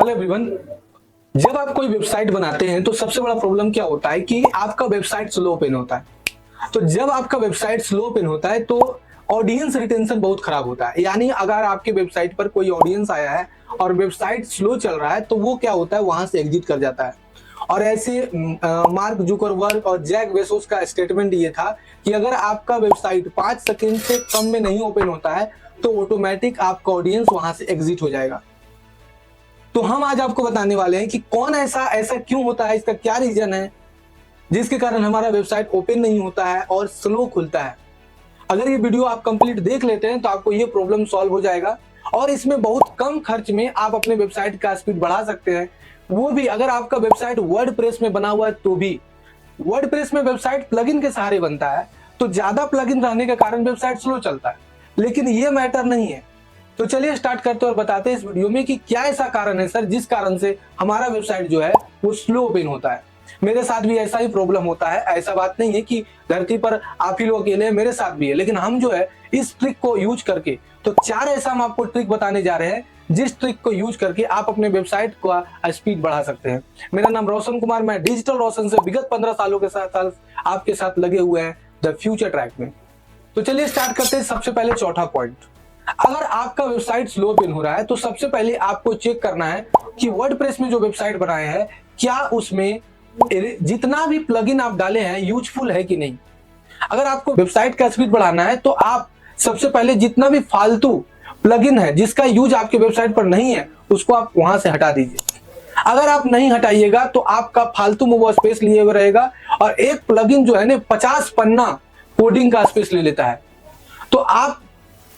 Hello everyone. जब आप कोई वेबसाइट बनाते हैं तो सबसे बड़ा प्रॉब्लम क्या होता है कि आपका वेबसाइट स्लो ओपन होता है। तो जब आपका वेबसाइट स्लो ओपन होता है तो ऑडियंस रिटेंशन बहुत खराब होता है। यानी अगर आपके वेबसाइट पर कोई ऑडियंस आया है और वेबसाइट स्लो चल रहा है तो वो क्या होता है, वहां से एग्जिट कर जाता है। और ऐसे मार्क जुकरबर्ग और जैक बेजोस का स्टेटमेंट ये था कि अगर आपका वेबसाइट 5 सेकंड से कम में नहीं ओपन होता है तो ऑटोमेटिक आपका ऑडियंस वहां से एग्जिट हो जाएगा। तो हम आज आपको बताने वाले हैं कि कौन ऐसा क्यों होता है, इसका क्या रीजन है जिसके कारण हमारा वेबसाइट ओपन नहीं होता है और स्लो खुलता है। अगर ये वीडियो आप कंप्लीट देख लेते हैं तो आपको ये प्रॉब्लम सॉल्व हो जाएगा और इसमें बहुत कम खर्च में आप अपने वेबसाइट का स्पीड बढ़ा सकते हैं। वो भी अगर आपका वेबसाइट वर्डप्रेस में बना हुआ है तो भी। वर्डप्रेस में वेबसाइट प्लगइन के सहारे बनता है तो ज्यादा प्लगइन रहने के कारण वेबसाइट स्लो चलता है, लेकिन ये मैटर नहीं है। तो चलिए स्टार्ट करते हैं और बताते हैं इस वीडियो में कि क्या ऐसा कारण है सर जिस कारण से हमारा वेबसाइट जो है वो स्लो ओपन होता है। मेरे साथ भी ऐसा ही प्रॉब्लम होता है। ऐसा बात नहीं है कि धरती पर आप ही लोग अकेले हैं, मेरे साथ भी है। लेकिन हम जो है इस ट्रिक को यूज करके, तो 4 ऐसा हम आपको ट्रिक बताने जा रहे हैं जिस ट्रिक को यूज करके आप अपने वेबसाइट का स्पीड बढ़ा सकते हैं। मेरा नाम रोशन कुमार, मैं डिजिटल रोशन से विगत 15 सालों के साथ आपके साथ लगे हुए हैं द फ्यूचर ट्रैक में। तो चलिए स्टार्ट करते हैं। सबसे पहले चौथा पॉइंट, अगर आपका वेबसाइट स्लो ओपन हो रहा है तो सबसे पहले आपको चेक करना है कि वर्डप्रेस में जो वेबसाइट बनाए हैं क्या उसमें जितना भी प्लगइन आप डाले हैं यूजफुल है कि नहीं। अगर आपको वेबसाइट का स्पीड बढ़ाना है तो आप सबसे पहले जितना भी फालतू प्लगइन है जिसका यूज आपके वेबसाइट पर नहीं है उसको आप वहां से हटा दीजिए। अगर आप नहीं हटाइएगा तो आपका फालतू में वो स्पेस लिए हुए रहेगा और एक प्लगइन जो है ना 50 पन्ना कोडिंग का स्पेस ले लेता है। तो आप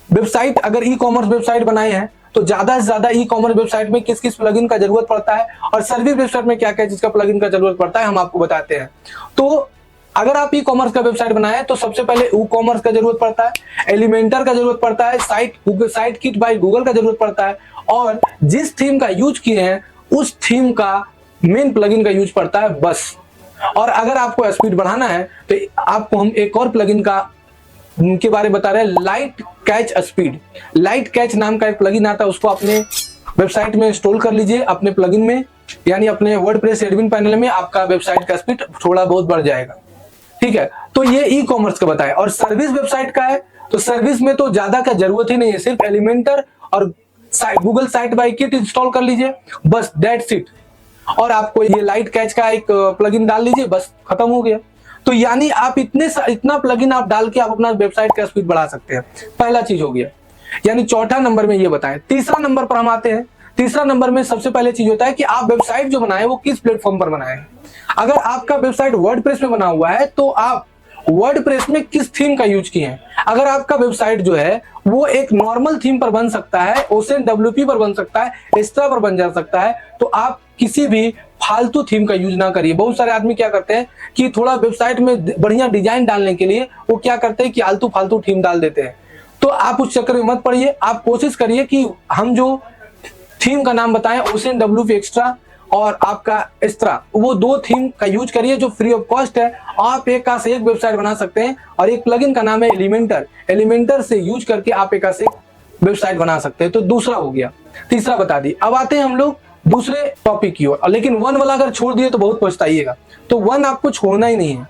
वेबसाइट अगर ई कॉमर्स वेबसाइट बनाए हैं तो ज्यादा से ज्यादा ई कॉमर्स वेबसाइट में किस किस प्लगइन का जरूरत पड़ता है और सर्विस वेबसाइट में क्या क्या चीज का प्लगइन का जरूरत पड़ता है हम आपको बताते हैं। तो अगर आप ई कॉमर्स का वेबसाइट बनाए तो सबसे पहले ई कॉमर्स का जरूरत पड़ता है, एलिमेंटर का जरूरत पड़ता है, साइट किट बाय गूगल का जरूरत पड़ता है और जिस थीम का यूज किए हैं उस थीम का मेन प्लगइन का यूज पड़ता है बस। और अगर आपको स्पीड बढ़ाना है तो आपको हम एक और प्लगइन का उनके बारे में बता रहे हैं, light catch speed. Light catch नाम का एक प्लगइन आता है, उसको अपने वेबसाइट में इंस्टॉल कर लीजिए अपने प्लगइन में, यानी अपने वर्डप्रेस एडमिन पैनल में आपका वेबसाइट का स्पीड थोड़ा बहुत बढ़ जाएगा। ठीक है, तो ये ई कॉमर्स का बताया। और सर्विस वेबसाइट का है तो सर्विस में तो ज्यादा का जरूरत ही नहीं है, सिर्फ एलिमेंटर और Google site bye kit install कर लीजिए बस, दैट्स इट। और आपको ये लाइट कैच का एक प्लगइन डाल लीजिए, बस खत्म हो गया। तो यानी आप इतना प्लगइन आप डाल के आप अपना वेबसाइट का स्पीड बढ़ा सकते हैं। पहला चीज हो गया, यानी चौथा नंबर में ये बताएं। तीसरा नंबर पर हम आते हैं। तीसरा नंबर में सबसे पहले चीज होता है कि आप वेबसाइट जो बनाए वो किस प्लेटफॉर्म पर बनाए हैं। अगर आपका वेबसाइट वर्डप्रेस में बना हुआ है तो आप वर्डप्रेस में किस थीम का यूज किए हैं। अगर आपका वेबसाइट जो है वो एक नॉर्मल थीम पर बन सकता है, ओशन डब्ल्यूपी पर बन सकता है, एक्स्ट्रा पर बन जा सकता है, तो आप किसी भी फालतू थीम का यूज ना करिए। बहुत सारे आदमी क्या करते हैं कि थोड़ा वेबसाइट में बढ़िया डिजाइन डालने के लिए वो क्या करते हैं कि आलतू फालतू थीम डाल देते हैं। तो आप उस चक्कर में मत पड़िए। आप कोशिश करिए कि हम जो थीम का नाम बताएं, ओशन डब्ल्यूपी एक्स्ट्रा और आपका एक्स्ट्रा, वो 2 थीम का यूज करिए जो फ्री ऑफ कॉस्ट है। आप एक का से एक वेबसाइट बना सकते हैं और एक प्लगइन का नाम है एलिमेंटर। एलिमेंटर से यूज करके आप एक का से एक वेबसाइट बना सकते हैं। तो दूसरा हो गया, तीसरा बता दी। अब आते हैं हम लोग दूसरे टॉपिक की ओर। लेकिन 1 वाला अगर छोड़ दिए तो बहुत पछताइएगा, तो 1 आपको छोड़ना ही नहीं है।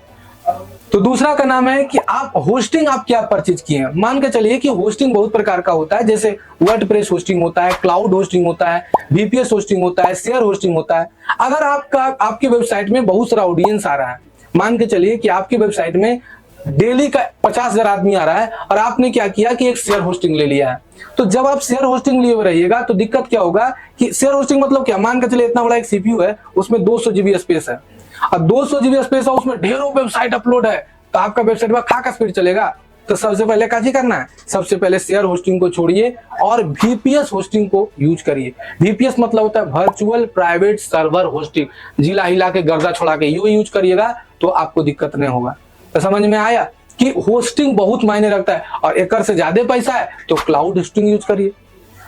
तो दूसरा का नाम है कि आप होस्टिंग आप क्या परचेज किए हैं। मान के चलिए कि होस्टिंग बहुत प्रकार का होता है, जैसे वर्डप्रेस होस्टिंग होता है, क्लाउड होस्टिंग होता है, वीपीएस होस्टिंग होता है, शेयर होस्टिंग होता है। अगर आपकी वेबसाइट में बहुत सारा ऑडियंस आ रहा है, मान के चलिए कि आपकी वेबसाइट में डेली का 50,000 आदमी आ रहा है और आपने क्या किया कि एक शेयर होस्टिंग ले लिया है। तो जब आप शेयर होस्टिंग लिए रहिएगा तो दिक्कत क्या होगा कि शेयर होस्टिंग मतलब क्या, मान के चलिए इतना बड़ा एक सीपीयू है, उसमें 200 जीबी स्पेस है और 200 जीबी स्पेस है, उसमें ढेरों वेबसाइट अपलोड है, तो आपका वेबसाइट में खा का स्पीड चलेगा। तो सबसे पहले क्या करना है, सबसे पहले शेयर होस्टिंग को छोड़िए और वीपीएस होस्टिंग को यूज करिए। वीपीएस मतलब होता है वर्चुअल प्राइवेट सर्वर होस्टिंग। जिला हिला के गर्दा छोड़ा के यू यूज करिएगा तो आपको दिक्कत नहीं होगा। तो समझ में आया कि होस्टिंग बहुत मायने रखता है और एक से ज्यादा पैसा है तो क्लाउड होस्टिंग यूज करिए।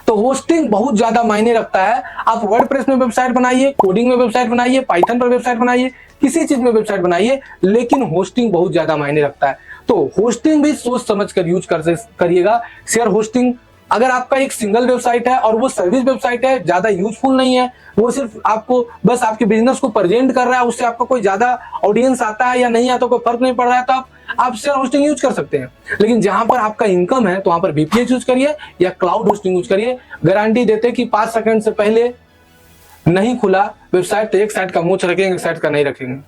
तो होस्टिंग बहुत ज्यादा मायने रखता है। आप वर्डप्रेस में वेबसाइट बनाइए, कोडिंग में वेबसाइट बनाइए, पाइथन पर वेबसाइट बनाइए, किसी चीज में वेबसाइट बनाइए, लेकिन होस्टिंग बहुत ज्यादा मायने रखता है। तो होस्टिंग भी सोच समझ कर यूज करिएगा। शेयर होस्टिंग अगर आपका एक सिंगल वेबसाइट है और वो सर्विस वेबसाइट है, ज्यादा यूजफुल नहीं है, वो सिर्फ आपको बस आपके बिजनेस को प्रेजेंट कर रहा है, उससे आपका कोई ज्यादा ऑडियंस आता है या नहीं आता कोई फर्क नहीं पड़ रहा है, तो आप शेयर होस्टिंग यूज कर सकते हैं। लेकिन जहां पर आपका इनकम है तो वहां पर VPS यूज करिए या क्लाउड होस्टिंग यूज करिए। गारंटी देते कि 5 सेकंड से पहले नहीं खुला वेबसाइट तो एक साइड का मुंह रखेंगे, एक साइड का नहीं रखेंगे।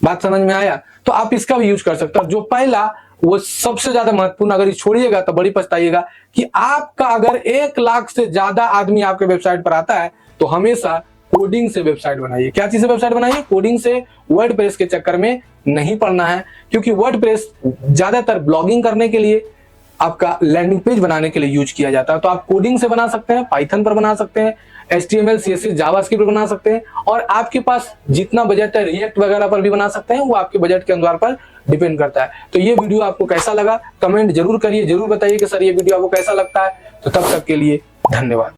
बात समझ में आया? तो आप इसका भी यूज कर सकते हो। जो पहला वो सबसे ज्यादा महत्वपूर्ण, अगर ये छोड़िएगा तो बड़ी पछताइएगा कि आपका अगर 1 लाख से ज्यादा आदमी आपके वेबसाइट पर आता है तो हमेशा कोडिंग से वेबसाइट बनाइए। क्या चीज से वेबसाइट बनाइए? कोडिंग से। वर्डप्रेस के चक्कर में नहीं पड़ना है, क्योंकि वर्डप्रेस ज्यादातर ब्लॉगिंग करने के लिए, आपका लैंडिंग पेज बनाने के लिए यूज किया जाता है। तो आप कोडिंग से बना सकते हैं, पाइथन पर बना सकते हैं, HTML CSS जावास्क्रिप्ट पर बना सकते हैं, और आपके पास जितना बजट है रिएक्ट वगैरह पर भी बना सकते हैं, वो आपके बजट के अनुसार पर डिपेंड करता है। तो ये वीडियो आपको कैसा लगा कमेंट जरूर करिए, जरूर बताइए कि सर ये वीडियो आपको कैसा लगता है। तो तब तक के लिए धन्यवाद।